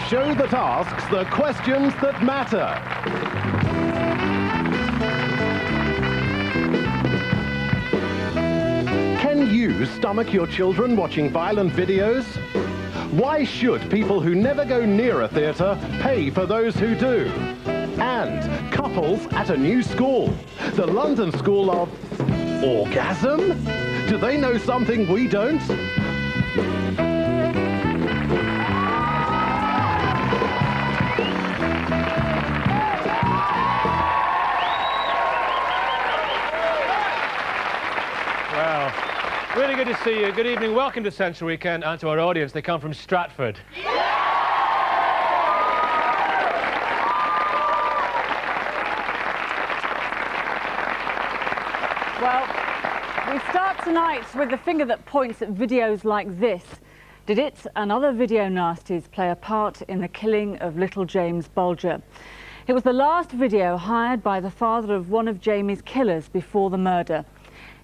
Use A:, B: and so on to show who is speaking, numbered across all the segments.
A: show that asks the questions that matter. Can you stomach your children watching violent videos? Why should people who never go near a theatre pay for those who do? And couples at a new school, the London School of Orgasm? Do they know something we don't?
B: Well, really good to see you. Good evening. Welcome to Central Weekend and to our audience. They come from Stratford.
C: Well, we start tonight with the finger that points at videos like this. Did it and other video nasties play a part in the killing of little James Bulger? It was the last video hired by the father of one of Jamie's killers before the murder.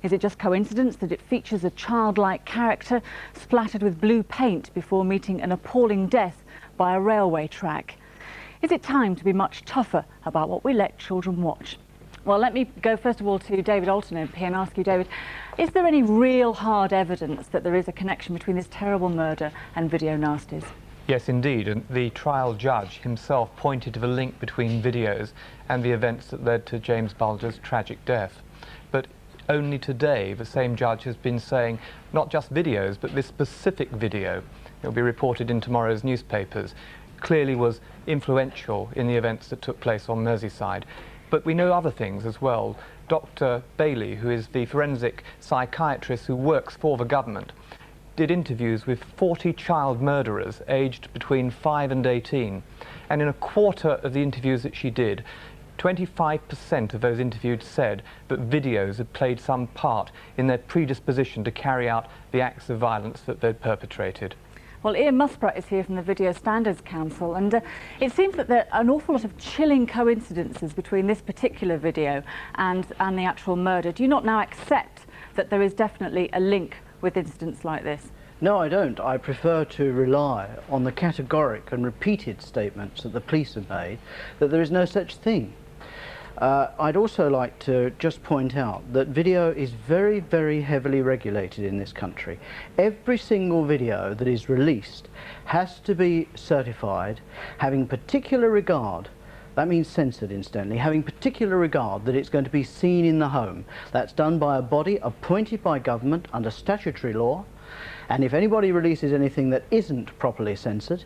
C: Is it just coincidence that it features a childlike character splattered with blue paint before meeting an appalling death by a railway track? Is it time to be much tougher about what we let children watch? Well, let me go first of all to David Alton MP and ask you, David, is there any real hard evidence that there is a connection between this terrible murder and video nasties?
D: Yes, indeed, and the trial judge himself pointed to the link between videos and the events that led to James Bulger's tragic death. But only today the same judge has been saying not just videos, but this specific video, it will be reported in tomorrow's newspapers, clearly was influential in the events that took place on Merseyside. But we know other things as well. Dr. Bailey, who is the forensic psychiatrist who works for the government, did interviews with 40 child murderers aged between 5 and 18. And in a quarter of the interviews that she did, 25% of those interviewed said that videos had played some part in their predisposition to carry out the acts of violence that they'd perpetrated.
C: Well, Ian Muspratt is here from the Video Standards Council, and it seems that there are an awful lot of chilling coincidences between this particular video and the actual murder. Do you not now accept that there is definitely a link with incidents like this?
E: No, I don't. I prefer to rely on the categoric and repeated statements that the police have made that there is no such thing. I'd also like to just point out that video is very, very heavily regulated in this country. Every single video that is released has to be certified, having particular regard, that means censored incidentally, having particular regard that it's going to be seen in the home. That's done by a body appointed by government under statutory law, and if anybody releases anything that isn't properly censored,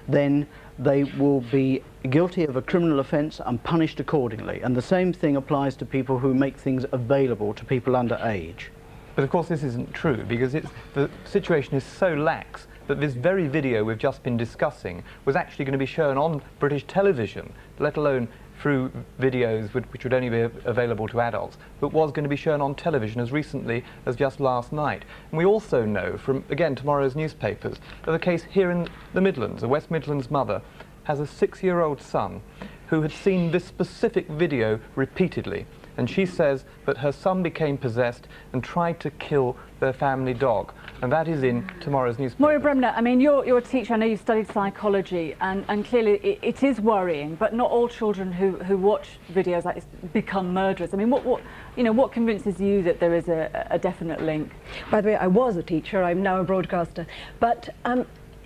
E: then they will be guilty of a criminal offence and punished accordingly. And the same thing applies to people who make things available to people under age.
D: But of course this isn't true, because the situation is so lax that this very video we've just been discussing was actually going to be shown on British television, let alone through videos which would only be available to adults, but was going to be shown on television as recently as just last night. And we also know from, again, tomorrow's newspapers, of a case here in the Midlands. A West Midlands mother has a 6-year-old son who had seen this specific video repeatedly, and she says that her son became possessed and tried to kill their family dog, and that is in tomorrow's newspaper.
C: Moira Bremner, I mean, you're a teacher, I know you've studied psychology, and clearly it is worrying, but not all children who watch videos like this become murderers. I mean, what convinces you that there is a definite link?
F: By the way, I was a teacher, I'm now a broadcaster, but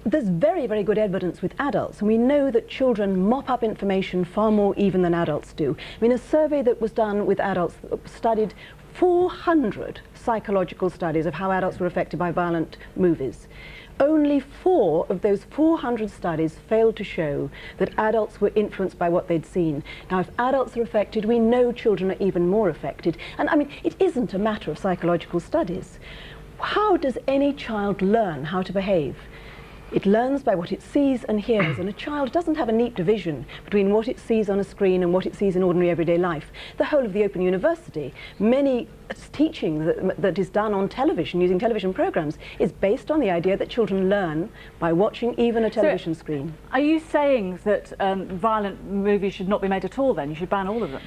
F: there's very, very good evidence with adults, and we know that children mop up information far more even than adults do. I mean, a survey that was done with adults studied 400 psychological studies of how adults were affected by violent movies. Only 4 of those 400 studies failed to show that adults were influenced by what they'd seen. Now, if adults are affected, we know children are even more affected. And I mean, it isn't a matter of psychological studies. How does any child learn how to behave? It learns by what it sees and hears, and a child doesn't have a neat division between what it sees on a screen and what it sees in ordinary everyday life. The whole of the Open University, many teaching that is done on television, using television programs, is based on the idea that children learn by watching even a television screen.
C: Are you saying that violent movies should not be made at all then? You should ban all of them?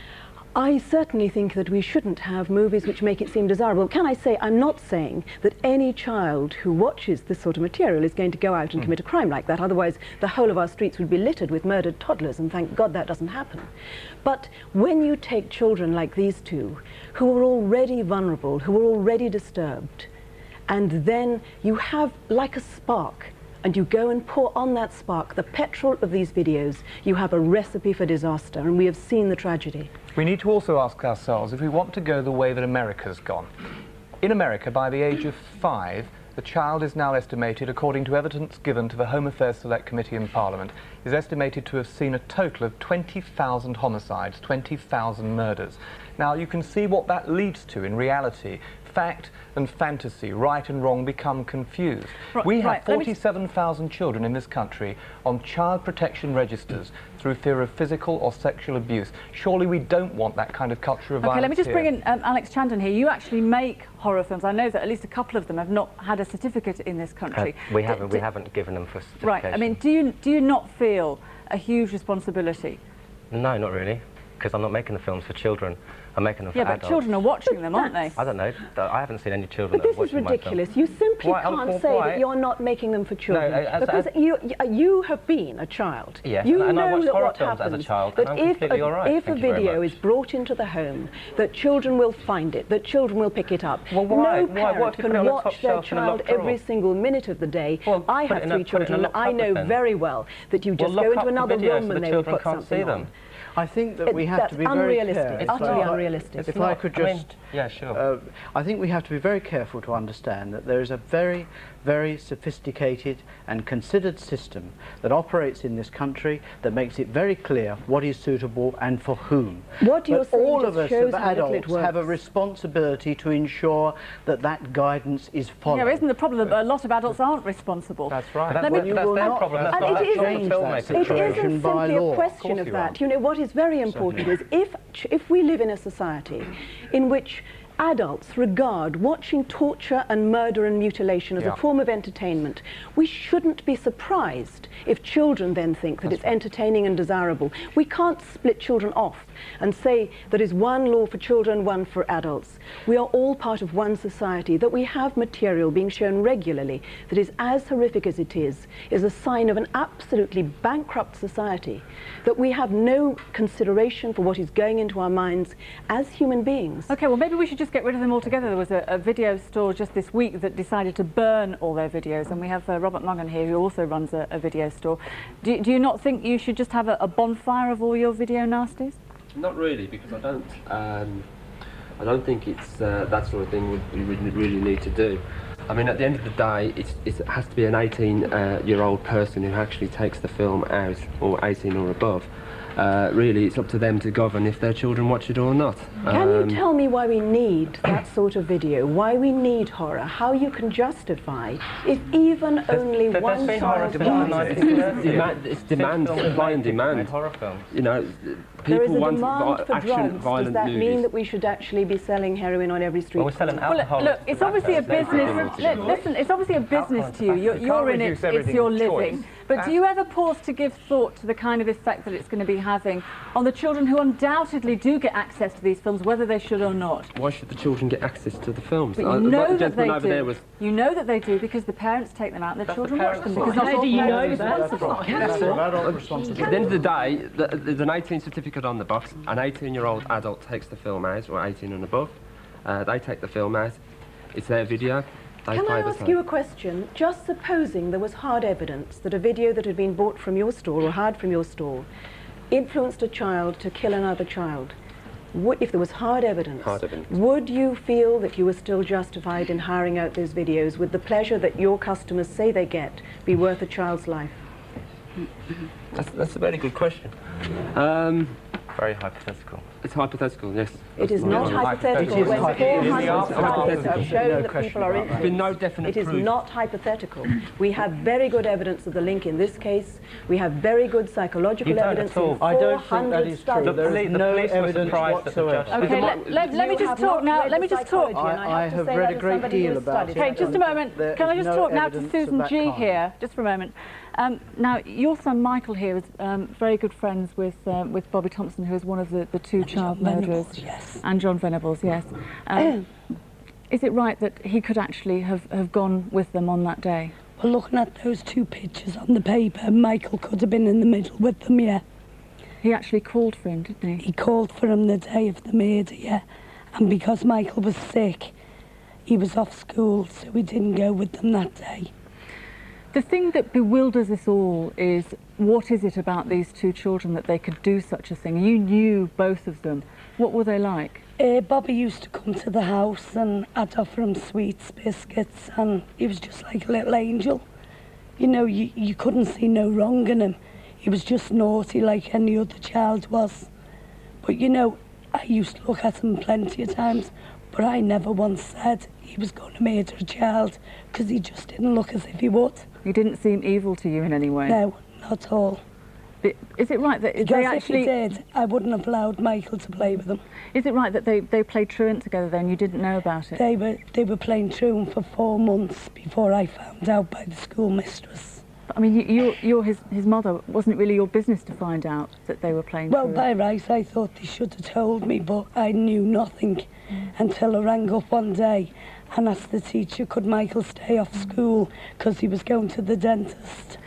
F: I certainly think that we shouldn't have movies which make it seem desirable. Can I say, I'm not saying that any child who watches this sort of material is going to go out and commit a crime like that. Otherwise, the whole of our streets would be littered with murdered toddlers, and thank God that doesn't happen. But when you take children like these two, who are already vulnerable, who are already disturbed, and then you have, like a spark, and you go and pour on that spark the petrol of these videos, you have a recipe for disaster, and we have seen the tragedy.
D: We need to also ask ourselves if we want to go the way that America's gone. In America, by the age of 5, the child is now estimated, according to evidence given to the Home Affairs Select Committee in Parliament, is estimated to have seen a total of 20,000 homicides, 20,000 murders. Now, you can see what that leads to in reality. Fact and fantasy, right and wrong, become confused. We have 47,000 children in this country on child protection registers through fear of physical or sexual abuse. Surely we don't want that kind of culture of violence.
C: Okay, let me just
D: here.
C: bring in Alex Chandon here. You actually make horror films. I know that at least a couple of them have not had a certificate in this country.
G: We haven't given them for certification.
C: Right. I mean, do you not feel a huge responsibility?
G: No, not really, because I'm not making the films for children. I'm making them for adults.
C: Yeah, but children are watching them, aren't they?
G: I don't know. I haven't seen any children
F: But
G: that are
F: this is
G: watching
F: ridiculous.
G: my films.
F: You simply can't say that you're not making them for children.
G: No,
F: because you have been a child.
G: Yes,
F: you
G: and
F: know
G: I watched
F: that
G: horror
F: what
G: films
F: happens,
G: as a child,
F: that
G: and I'm completely all right.
F: if a video is brought into the home, that children will find it, that children will pick it up.
G: Well, why?
F: No parent can watch their child every single minute of the day.
G: Well,
F: I have 3 children, and I know very well that you just go into another room and they will put something on.
E: I think that we have to be very careful.
F: It's utterly unrealistic.
E: If I could just...
G: yeah, sure.
E: I think we have to be very careful to understand that there is a very, very sophisticated and considered system that operates in this country that makes it very clear what is suitable and for whom.
F: What you're saying
E: all of us as
F: adults
E: have a responsibility to ensure that that guidance is followed.
C: Yeah, isn't the problem that a lot of adults aren't responsible?
D: That's right.
G: That's their problem. That's not
E: change that
F: It isn't simply a
E: law.
F: question of that. You know, what is very important is if we live in a society in which adults regard watching torture and murder and mutilation as a form of entertainment, we shouldn't be surprised if children then think that it's entertaining and desirable. We can't split children off and say there is one law for children, one for adults. We are all part of one society. That we have material being shown regularly that is as horrific as it is a sign of an absolutely bankrupt society. That we have no consideration for what is going into our minds as human beings.
C: Okay, well, maybe we should just get rid of them altogether. There was a video store just this week that decided to burn all their videos, and we have Robert Mongan here, who also runs a video store. Do you not think you should just have a bonfire of all your video nasties?
H: Not really, because I don't think it's that sort of thing we really need to do. I mean, at the end of the day, it has to be an 18-year-old person who actually takes the film out, or 18 or above. Really, it's up to them to govern if their children watch it or not.
F: Can you tell me why we need that sort of video, why we need horror, how you can justify if even only one child watches it?
H: It's demand, supply and demand.
G: Horror films.
H: You know,
F: There is
H: people
F: a
H: want
F: demand for
H: action,
F: drugs. Does
H: violent
F: that
H: movies.
F: mean that we should actually be selling heroin on every street?
G: Well, we're selling alcohol.
C: Look, it's obviously a business. Listen, it's obviously a business to you. You're in it, it's your living. But do you ever pause to give thought to the kind of effect that it's going to be having on the children who undoubtedly do get access to these films, whether they should or not?
H: Why should the children get access to the films?
C: But you know that they
H: over
C: do.
H: there was
C: You know that they do because the parents take them out and the children watch them. Because
F: How do you know
C: that?
H: At the end of the day, there's an 18 certificate on the box. An 18-year-old adult takes the film out, or 18 and above. They take the film out. It's their video.
F: Can I ask you a question? Just supposing there was hard evidence that a video that had been bought from your store or hired from your store influenced a child to kill another child. If there was hard evidence, would you feel that you were still justified in hiring out those videos? Would the pleasure that your customers say they get be worth a child's life?
H: That's a very good question.
G: Very hypothetical.
H: It's hypothetical, yes.
F: It is not hypothetical. When 400 studies have shown that people are
H: There's been no definite
F: it is
H: proof.
F: not hypothetical. We have very good evidence of the link in this case. We have very good psychological evidence in 400
E: I don't think that is true. There is no evidence whatsoever.
C: Okay, let me just talk now. Let me just talk.
E: I have read a great deal about it.
C: Okay, just a moment. Can I just talk now to Susan G here, just for a moment? Now, your son Michael here is very good friends with Bobby Thompson, who is one of the two child murderers.
I: Yes.
C: And John Venables, yes. Is it right that he could actually have gone with them on that day?
I: Well, looking at those two pictures on the paper, Michael could have been in the middle with them, yeah.
C: He actually called for him, didn't he?
I: He called for him the day of the murder, yeah. And because Michael was sick, he was off school, so he didn't go with them that day.
C: The thing that bewilders us all is, what is it about these two children that they could do such a thing? You knew both of them. What were they like?
I: Bobby used to come to the house and I'd offer him sweets, biscuits, and he was just like a little angel. You know, you couldn't see no wrong in him. He was just naughty like any other child was. But you know, I used to look at him plenty of times, but I never once said he was going to murder a child, because he just didn't look as if he would.
C: He didn't seem evil to you in any way?
I: No, not at all.
C: But is it right that
I: because
C: they actually...
I: if he did, I wouldn't have allowed Michael to play with them.
C: Is it right that they played truant together then, you didn't know about it?
I: They were playing truant for 4 months before I found out by the schoolmistress.
C: I mean, you're his mother. Wasn't it really your business to find out that they were playing truant?
I: Well, by rights, I thought they should have told me, but I knew nothing until I rang up one day and asked the teacher, could Michael stay off school because he was going to the dentist.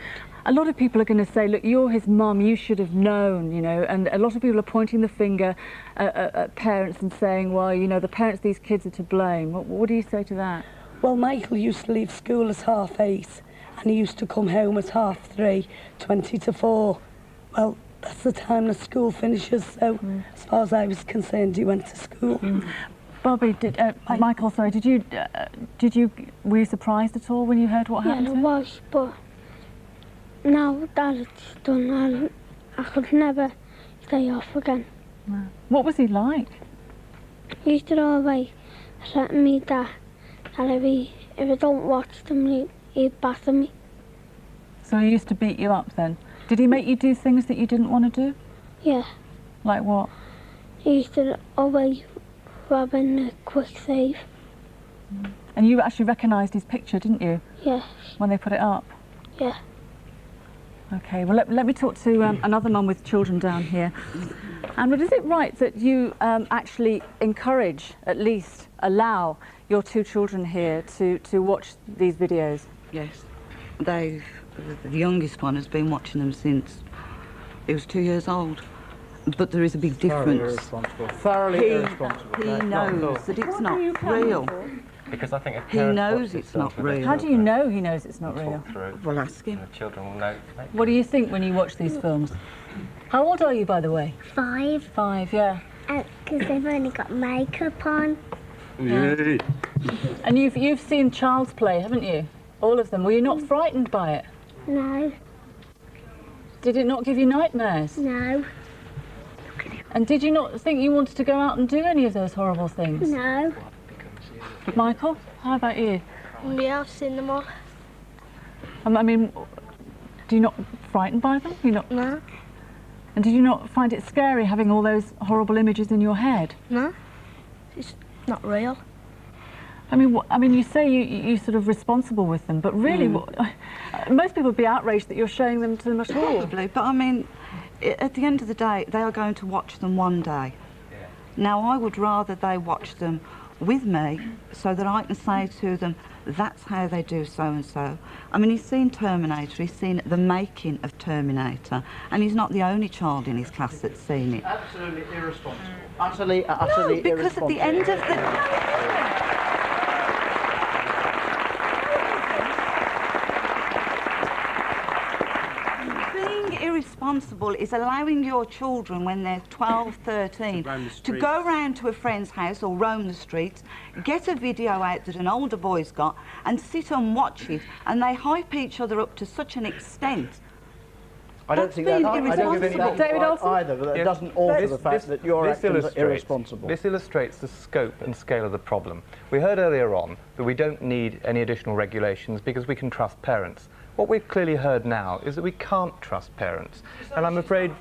C: A lot of people are going to say, look, you're his mum, you should have known, you know, and a lot of people are pointing the finger at parents and saying, well, you know, the parents, these kids are to blame. What do you say to that?
I: Well, Michael used to leave school at 8:30 and he used to come home at 3:30, 20 to 4. Well, that's the time that school finishes, so as far as I was concerned, he went to school.
C: Bobby, Michael, sorry, were you surprised at all when you heard what happened?
J: Yeah, I was, but now that it's done, I could never stay off again.
C: Wow. What was he like?
J: He used to always threaten me that if I don't watch them, he'd batter me.
C: So he used to beat you up then? Did he make you do things that you didn't want to do?
J: Yeah.
C: Like what?
J: He used to always grab in a quick save.
C: And you actually recognised his picture, didn't you?
J: Yes.
C: When they put it up?
J: Yeah.
C: OK, well, let me talk to another mum with children down here. And is it right that you actually encourage, at least allow, your two children here to watch these videos?
K: Yes. The youngest one has been watching them since he was 2 years old. But there is a big difference.
E: Thoroughly irresponsible.
K: He knows that it's not real.
G: Because I think
K: he knows it's not real.
C: How do you know he knows it's not real?
K: Well, ask him.
G: The children will know.
C: What do you think when you watch these films? How old are you, by the way?
J: 5.
C: 5, yeah.
J: Because they've only got makeup on.
C: Yeah. And you've seen Child's Play, haven't you? All of them. Were you not frightened by it?
J: No.
C: Did it not give you nightmares?
J: No.
C: And did you not think you wanted to go out and do any of those horrible things?
J: No.
C: Michael, how about you?
J: Yeah, I've seen them all.
C: I mean, do you not frightened by them? You not?
J: No.
C: And did you not find it scary having all those horrible images in your head?
J: No. It's not real.
C: I mean, you say you're sort of responsible with them, but really, most people would be outraged that you're showing them to them at all.
K: Probably, but I mean, at the end of the day, they are going to watch them one day. Now, I would rather they watch them with me so that I can say to them, that's how they do so-and-so. I mean, he's seen Terminator, he's seen the making of Terminator, and he's not the only child in his class that's seen it.
E: Absolutely irresponsible. Utterly irresponsible.
K: Because at the end of the... Irresponsible is allowing your children when they're 12, 13 to go round to a friend's house or roam the streets, get a video out that an older boy's got and sit and watch it, and they hype each other up to such an extent.
E: I don't think that's irresponsible.
C: David Olsen?
E: Either, but that doesn't alter the fact that your actions are irresponsible.
D: This illustrates the scope and scale of the problem. We heard earlier on that we don't need any additional regulations because we can trust parents. What we've clearly heard now is that we can't trust parents. And I'm afraid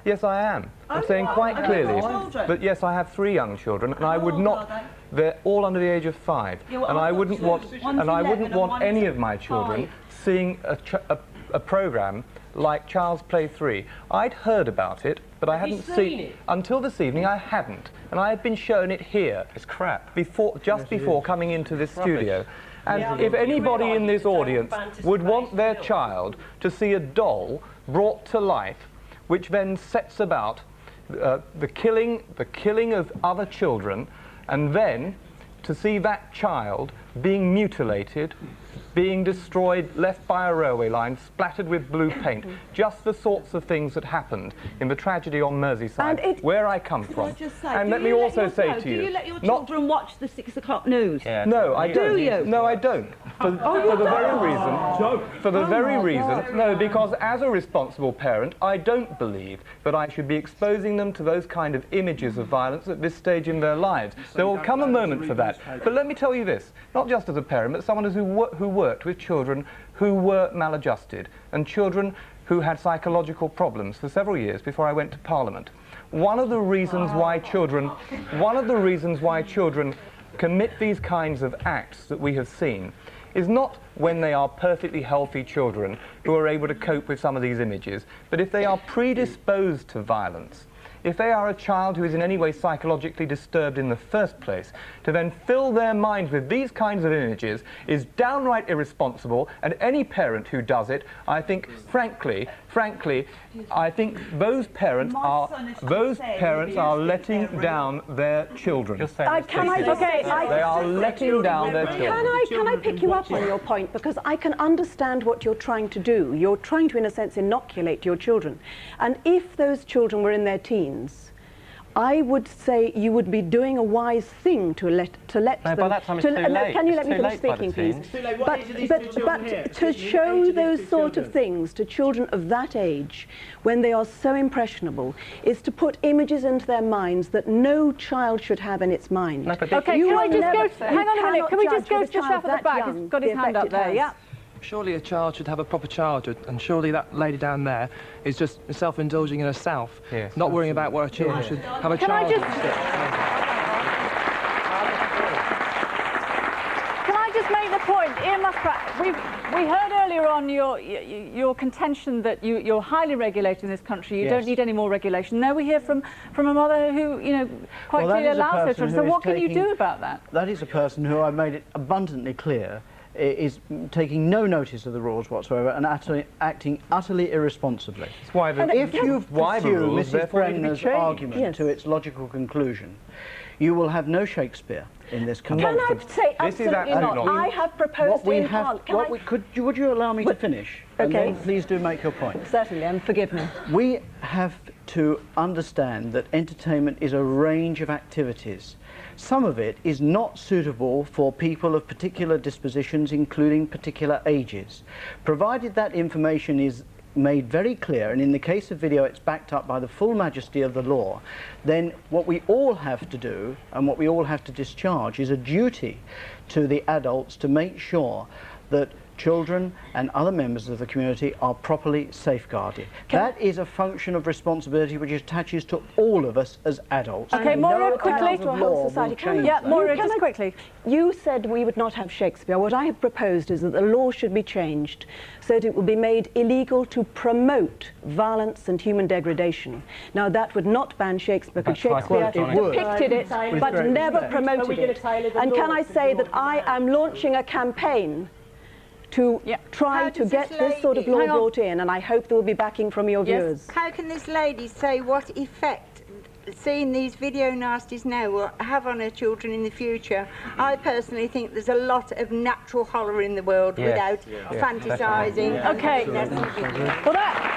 D: yes, I am. I'm saying quite clearly. But yes, I have 3 young children, and I would not... They're all under the age of 5. And I wouldn't want any of my children seeing a a programme like Child's Play 3. I'd heard about it, but I hadn't seen it. Until this evening, I hadn't. And I had been shown it here.
G: It's crap.
D: Just before coming into this studio. And if anybody in this audience would want their child to see a doll brought to life, which then sets about the killing of other children, and then to see that child being mutilated, being destroyed, left by a railway line, splattered with blue paint, just the sorts of things that happened in the tragedy on Merseyside, where I come from. And let me also say to you,
K: do you let your children watch the 6 o'clock news?
D: Yeah, no, I don't.
K: Do you?
D: No, I don't. For the very reason, no, because as a responsible parent, I don't believe that I should be exposing them to those kind of images of violence at this stage in their lives. There will come a moment for that. But let me tell you this, not just as a parent, but someone who worked with children who were maladjusted and children who had psychological problems for several years before I went to Parliament. One of the reasons why children commit these kinds of acts that we have seen is not when they are perfectly healthy children who are able to cope with some of these images, but if they are predisposed to violence. If they are a child who is in any way psychologically disturbed in the first place, to then fill their minds with these kinds of images is downright irresponsible, and any parent who does it, I think, frankly, I think those parents are letting down their children.
F: They
D: are letting down their children.
F: Can I pick you up on your point? Because I can understand what you're trying to do. You're trying to, in a sense, inoculate your children. And if those children were in their teens, I would say you would be doing a wise thing to let
G: No,
F: them.
G: by that time it's too late.
F: Can you let
G: It's
F: me
G: too
F: finish
G: late by the
F: speaking, please?
G: teens.
F: But to show those sort of things to children of that age, when they are so impressionable, is to put images into their minds that no child should have in its mind.
G: No, but
C: Okay, can I just go? Hang on a minute. Can we just go to the chap at the back? He's got his hand up there. Yeah.
H: Surely a child should have a proper childhood, and surely that lady down there is just self-indulging in herself, not worrying about what her children should have a childhood.
C: Can I just make the point, Ian Muskrat, we heard earlier on your contention that you're highly regulated in this country, you don't need any more regulation. Now we hear from a mother who, quite clearly allows her children. So what can you do about that?
E: That is a person who I made it abundantly clear is taking no notice of the rules whatsoever and acting utterly irresponsibly. If you pursue Mrs. Brenner's argument to its logical conclusion, you will have no Shakespeare in this country.
F: Can I say absolutely not? I have proposed in Parliament.
E: Would you allow me to finish? And then please do make your point.
F: Certainly, and forgive me.
E: We have to understand that entertainment is a range of activities. Some of it is not suitable for people of particular dispositions, including particular ages. Provided that information is made very clear, and in the case of video it's backed up by the full majesty of the law, then what we all have to do and what we all have to discharge is a duty to the adults to make sure that children and other members of the community are properly safeguarded. That is a function of responsibility which attaches to all of us as adults.
C: Okay, Maura, quickly.
F: To a whole society.
C: Yeah, Maura, just quickly.
F: You said we would not have Shakespeare. What I have proposed is that the law should be changed so that it will be made illegal to promote violence and human degradation. Now, that would not ban Shakespeare, because Shakespeare depicted it, but never promoted it. And can I say that I am launching a campaign to try to get this sort of law brought in, and I hope there will be backing from your viewers.
L: How can this lady say what effect seeing these video nasties now will have on her children in the future? I personally think there's a lot of natural horror in the world without fantasising.
C: Okay. Well, that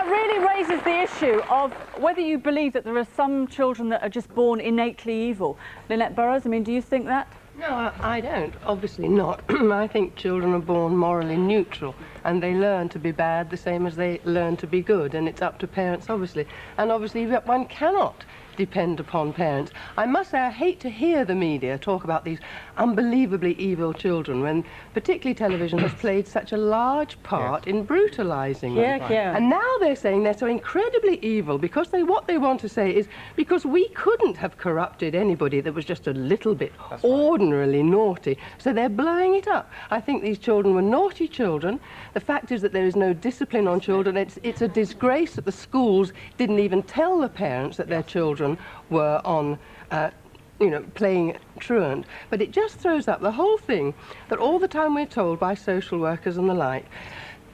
C: really raises the issue of whether you believe that there are some children that are just born innately evil. Lynette Burrows, I mean, do you think that?
M: No, I don't. Obviously not. I think children are born morally neutral, and they learn to be bad the same as they learn to be good, and it's up to parents, obviously. And obviously one cannot depend upon parents. I must say I hate to hear the media talk about these unbelievably evil children when particularly television has played such a large part in brutalising them. And now they're saying they're so incredibly evil because what they want to say is because we couldn't have corrupted anybody that was just a little bit ordinarily naughty, so they're blowing it up. I think these children were naughty children. The fact is that there is no discipline on children. It's a disgrace that the schools didn't even tell the parents that their children were on, you know, playing truant. But it just throws up the whole thing that all the time we're told by social workers and the like,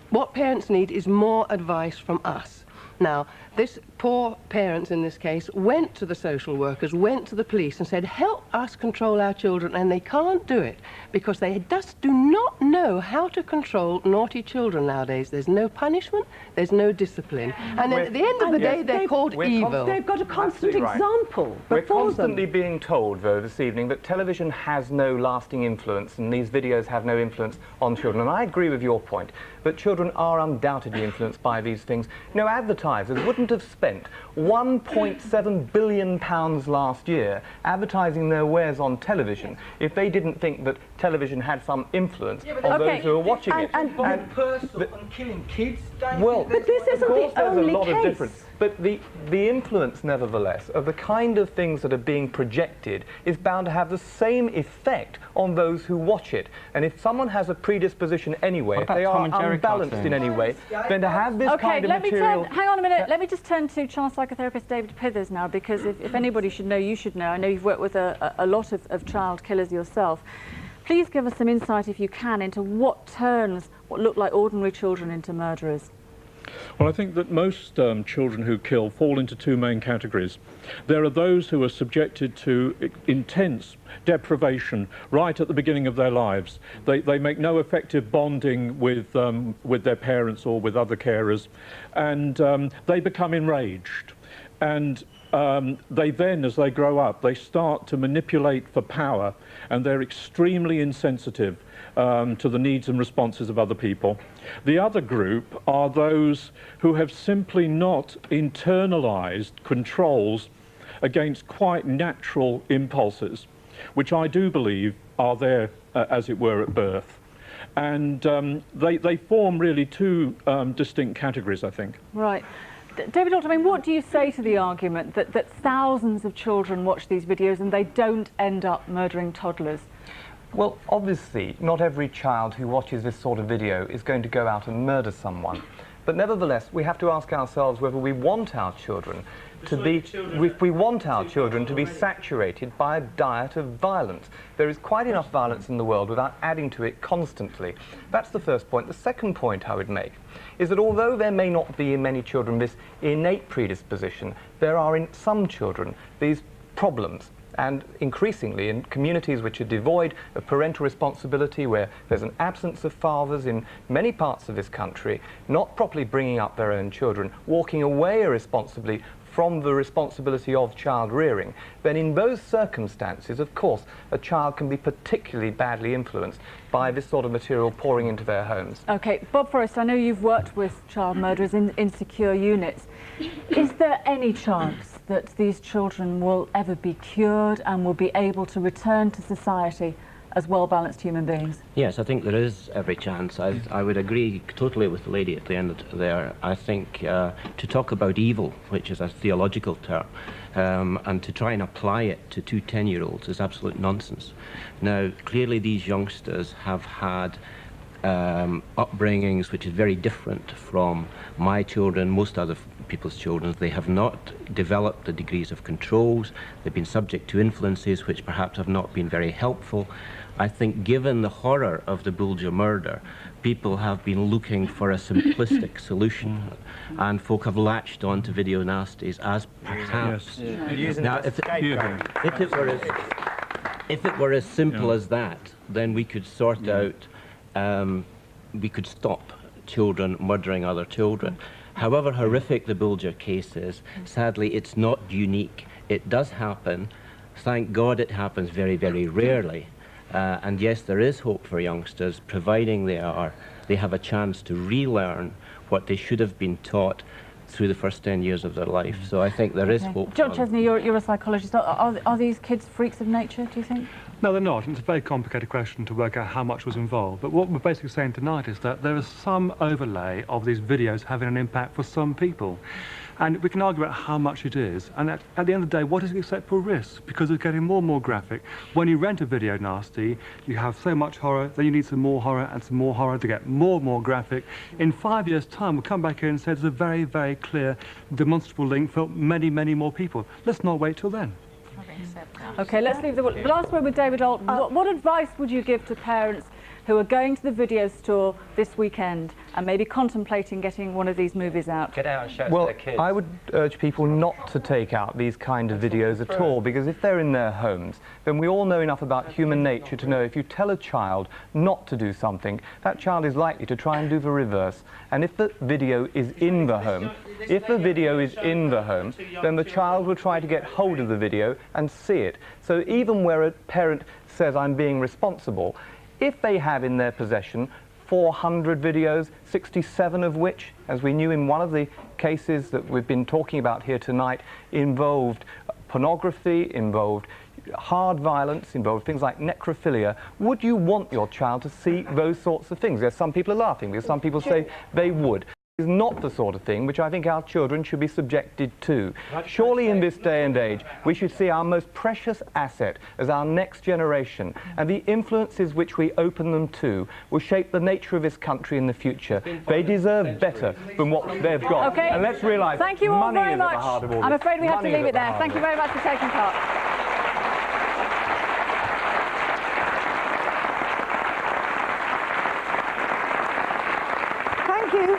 M: what parents need is more advice from us. Now, this poor parents in this case went to the social workers, went to the police and said, help us control our children, and they can't do it because they just do not know how to control naughty children nowadays. There's no punishment, there's no discipline. And at the end of the day, they're called evil.
F: They've got a constant example
D: We're
F: before
D: constantly
F: them.
D: being told, though, this evening that television has no lasting influence and these videos have no influence on children. And I agree with your point, that children are undoubtedly influenced by these things. You know, advertisers wouldn't have spent £1.7 billion last year advertising their wares on television if they didn't think that television had some influence on those who are watching it.
N: And killing kids.
D: Well,
F: but this isn't the only case.
D: But the influence, nevertheless, of the kind of things that are being projected is bound to have the same effect on those who watch it. And if someone has a predisposition anyway, if they are unbalanced in any way, then to have this kind of material...
C: Hang on a minute, let me just turn to child psychotherapist David Pithers now, because if anybody should know, you should know. I know you've worked with a lot of child killers yourself. Please give us some insight, if you can, into what turns what look like ordinary children into murderers.
O: Well, I think that most children who kill fall into two main categories. There are those who are subjected to intense deprivation right at the beginning of their lives. They make no effective bonding with their parents or with other carers, and they become enraged. And they then, as they grow up, they start to manipulate for power, and they're extremely insensitive to the needs and responses of other people. The other group are those who have simply not internalized controls against quite natural impulses, which I do believe are there, as it were, at birth. And they form really two distinct categories, I think.
C: Right. David Doctor, I mean, what do you say to the argument that thousands of children watch these videos and they don't end up murdering toddlers?
D: Well, obviously, not every child who watches this sort of video is going to go out and murder someone. But nevertheless, we have to ask ourselves whether we want our children to be, if we want our children to be saturated by a diet of violence. There is quite enough violence in the world without adding to it constantly. That's the first point. The second point I would make is that although there may not be in many children this innate predisposition, there are in some children these problems. And increasingly in communities which are devoid of parental responsibility, where there's an absence of fathers in many parts of this country, not properly bringing up their own children, walking away irresponsibly from the responsibility of child rearing, then in those circumstances, of course, a child can be particularly badly influenced by this sort of material pouring into their homes.
C: OK, Bob Forrest, I know you've worked with child murderers in secure units. Is there any chance that these children will ever be cured and will be able to return to society as well-balanced human beings?
P: Yes, I think there is every chance. I would agree totally with the lady at the end there. I think to talk about evil, which is a theological term, and to try and apply it to two 10-year-olds is absolute nonsense. Now, clearly these youngsters have had upbringings which is very different from my children, most other people's children. They have not developed the degrees of controls. They've been subject to influences which perhaps have not been very helpful. I think given the horror of the Bulger murder, people have been looking for a simplistic solution, and folk have latched on to video nasties as perhaps... Now, if it were as simple as that, then we could sort out, we could stop children murdering other children. However horrific the Bulger case is, sadly it's not unique. It does happen. Thank God it happens very, very rarely. And yes, there is hope for youngsters, providing they have a chance to relearn what they should have been taught through the first 10 years of their life. So I think there is hope.
C: John Chesney, you're a psychologist. Are these kids freaks of nature, do you think?
Q: No, they're not. It's a very complicated question to work out how much was involved. But what we're basically saying tonight is that there is some overlay of these videos having an impact for some people. And we can argue about how much it is. And at the end of the day, what is the acceptable risk? Because it's getting more and more graphic. When you rent a video nasty, you have so much horror, then you need some more horror and some more horror to get more and more graphic. In 5 years' time, we'll come back here and say there's a very, very clear, demonstrable link for many, many more people. Let's not wait till then.
C: OK, let's leave the last word with David Alton. What advice would you give to parents who are going to the video store this weekend and maybe contemplating getting one of these movies out?
G: Get out and show it to their kids.
D: I would urge people not to take out these kind of videos at all, because if they're in their homes, then we all know enough about human nature to know if you tell a child not to do something, that child is likely to try and do the reverse. And if the video is in the home, then the child will try to get hold of the video and see it. So even where a parent says, I'm being responsible, if they have in their possession 400 videos, 67 of which, as we knew in one of the cases that we've been talking about here tonight, involved pornography, involved hard violence, involved things like necrophilia, would you want your child to see those sorts of things? Yes, some people are laughing because some people say they would. Is not the sort of thing which I think our children should be subjected to. Surely in this day and age we should see our most precious asset as our next generation, and the influences which we open them to will shape the nature of this country in the future. They deserve better than what they've got.
C: Okay.
D: And let's realise,
C: thank you all very much. I'm afraid we have to leave it there. Thank you very much for taking part.
R: Thank you.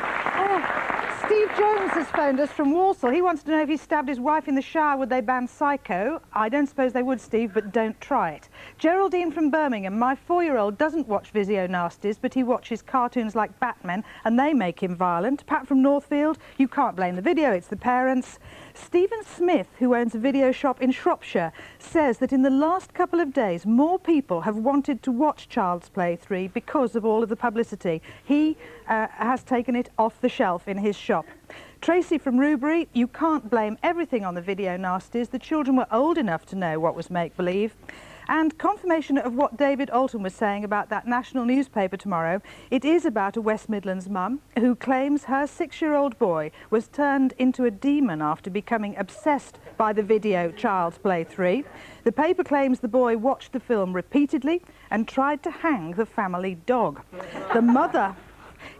R: Steve Jones has phoned us from Walsall. He wants to know if he stabbed his wife in the shower, would they ban Psycho? I don't suppose they would, Steve, but don't try it. Geraldine from Birmingham. My 4-year-old doesn't watch Visio Nasties, but he watches cartoons like Batman, and they make him violent. Pat from Northfield. You can't blame the video, it's the parents. Stephen Smith, who owns a video shop in Shropshire, says that in the last couple of days more people have wanted to watch Child's Play 3 because of all of the publicity. He has taken it off the shelf in his shop. Tracy from Rubery, you can't blame everything on the video nasties. The children were old enough to know what was make-believe. And confirmation of what David Alton was saying about that national newspaper tomorrow. It is about a West Midlands mum who claims her 6-year-old boy was turned into a demon after becoming obsessed by the video Child's Play 3. The paper claims the boy watched the film repeatedly and tried to hang the family dog. The mother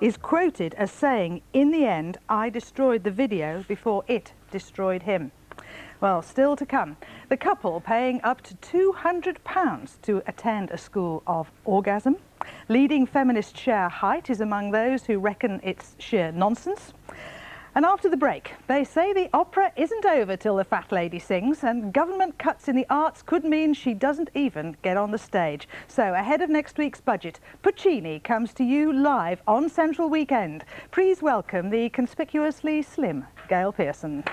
R: is quoted as saying, in the end, I destroyed the video before it destroyed him. Well, still to come. The couple paying up to £200 to attend a school of orgasm. Leading feminists share height is among those who reckon it's sheer nonsense. And after the break, they say the opera isn't over till the fat lady sings, and government cuts in the arts could mean she doesn't even get on the stage. So ahead of next week's budget, Puccini comes to you live on Central Weekend. Please welcome the conspicuously slim Gail Pearson.